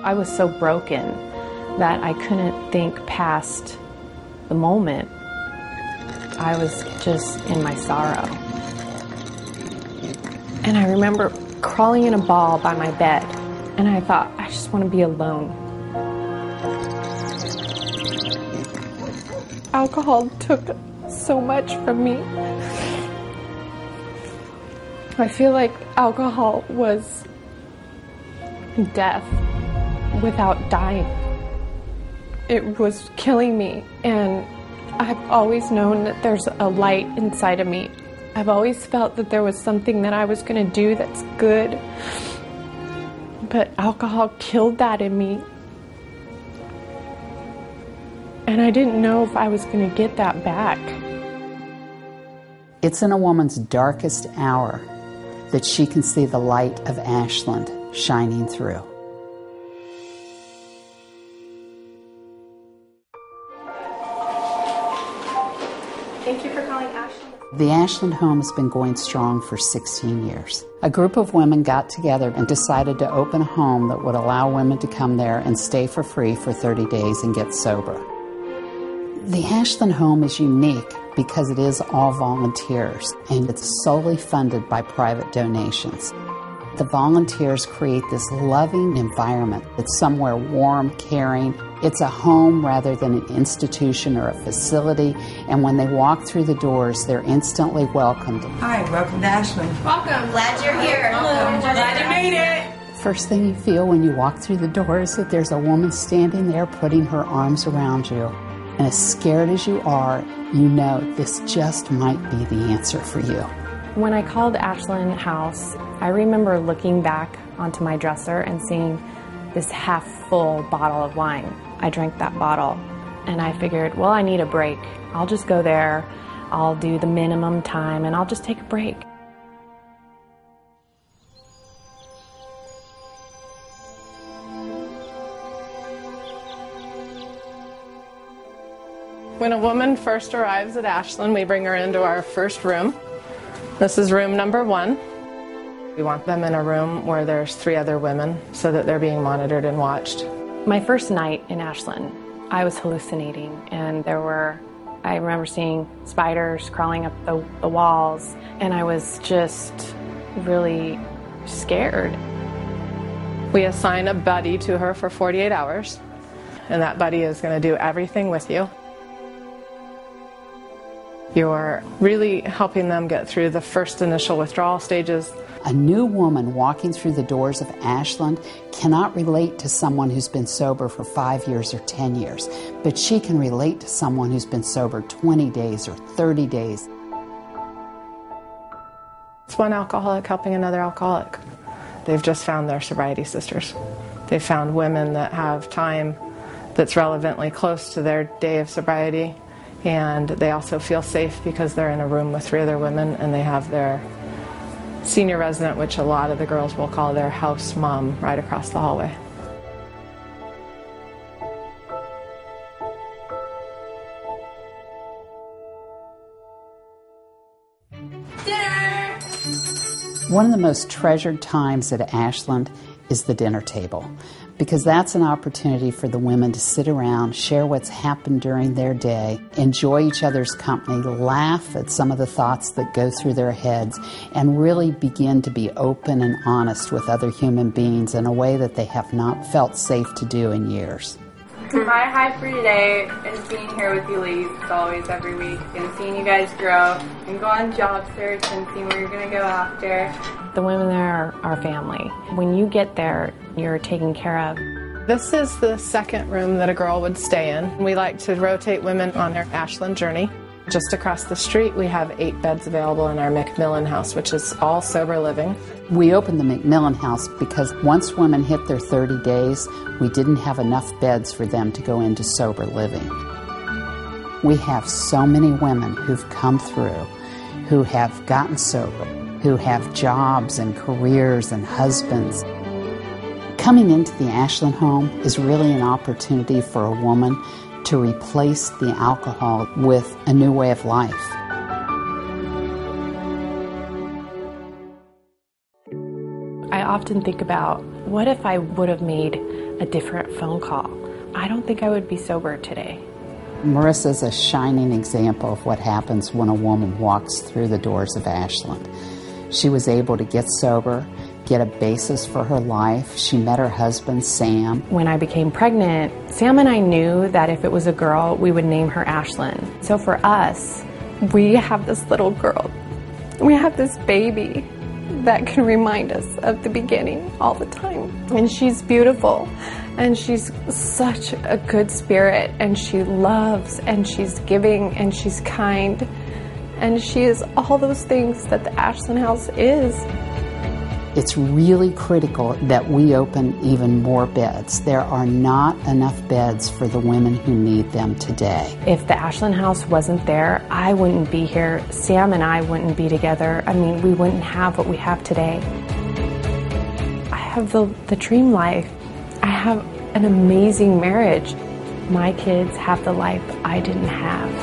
I was so broken that I couldn't think past the moment. I was just in my sorrow. And I remember crawling in a ball by my bed, and I thought, I just want to be alone. Alcohol took so much from me. I feel like alcohol was death without dying. It was killing me, and I've always known that there's a light inside of me. I've always felt that there was something that I was going to do that's good, but alcohol killed that in me. And I didn't know if I was going to get that back. It's in a woman's darkest hour that she can see the light of Ashland shining through. Thank you for calling Ashland. The Ashland Home has been going strong for 16 years. A group of women got together and decided to open a home that would allow women to come there and stay for free for 30 days and get sober. The Ashland Home is unique because it is all volunteers, and it's solely funded by private donations. The volunteers create this loving environment. It's somewhere warm, caring. It's a home rather than an institution or a facility, and when they walk through the doors, they're instantly welcomed. Hi, welcome to Ashland. Welcome, glad you're here. Welcome. Glad you made it. First thing you feel when you walk through the door is that there's a woman standing there putting her arms around you. And as scared as you are, you know this just might be the answer for you. When I called Ashland House, I remember looking back onto my dresser and seeing this half-full bottle of wine. I drank that bottle, and I figured, well, I need a break. I'll just go there, I'll do the minimum time, and I'll just take a break. When a woman first arrives at Ashland, we bring her into our first room. This is room number 1. We want them in a room where there's 3 other women so that they're being monitored and watched. My first night in Ashland, I was hallucinating, and I remember seeing spiders crawling up the walls, and I was just really scared. We assign a buddy to her for 48 hours, and that buddy is going to do everything with you. You're really helping them get through the first initial withdrawal stages. A new woman walking through the doors of Ashland cannot relate to someone who's been sober for 5 years or 10 years, but she can relate to someone who's been sober 20 days or 30 days. It's one alcoholic helping another alcoholic. They've just found their sobriety sisters. They've found women that have time that's relevantly close to their day of sobriety, and they also feel safe because they're in a room with 3 other women, and they have their senior resident, which a lot of the girls will call their house mom, right across the hallway. Dinner! One of the most treasured times at Ashland is the dinner table, because that's an opportunity for the women to sit around, share what's happened during their day, enjoy each other's company, laugh at some of the thoughts that go through their heads, and really begin to be open and honest with other human beings in a way that they have not felt safe to do in years. My high for today is being here with you ladies, as always, every week, and seeing you guys grow and go on job search and see where you're going to go after. The women there are family. When you get there, you're taken care of. This is the second room that a girl would stay in. We like to rotate women on their Ashland journey. Just across the street, we have 8 beds available in our McMillan house, which is all sober living. We opened the McMillan house because once women hit their 30 days, we didn't have enough beds for them to go into sober living. We have so many women who've come through, who have gotten sober, who have jobs and careers and husbands. Coming into the Ashland Home is really an opportunity for a woman to replace the alcohol with a new way of life. I often think about, what if I would have made a different phone call? I don't think I would be sober today. Marissa is a shining example of what happens when a woman walks through the doors of Ashland. She was able to get sober, get a basis for her life. She met her husband, Sam. When I became pregnant, Sam and I knew that if it was a girl, we would name her Ashland. So for us, we have this little girl. We have this baby that can remind us of the beginning all the time. And she's beautiful, and she's such a good spirit, and she loves, and she's giving, and she's kind, and she is all those things that the Ashland House is. It's really critical that we open even more beds. There are not enough beds for the women who need them today. If the Ashland House wasn't there, I wouldn't be here. Sam and I wouldn't be together. I mean, we wouldn't have what we have today. I have the dream life. I have an amazing marriage. My kids have the life I didn't have.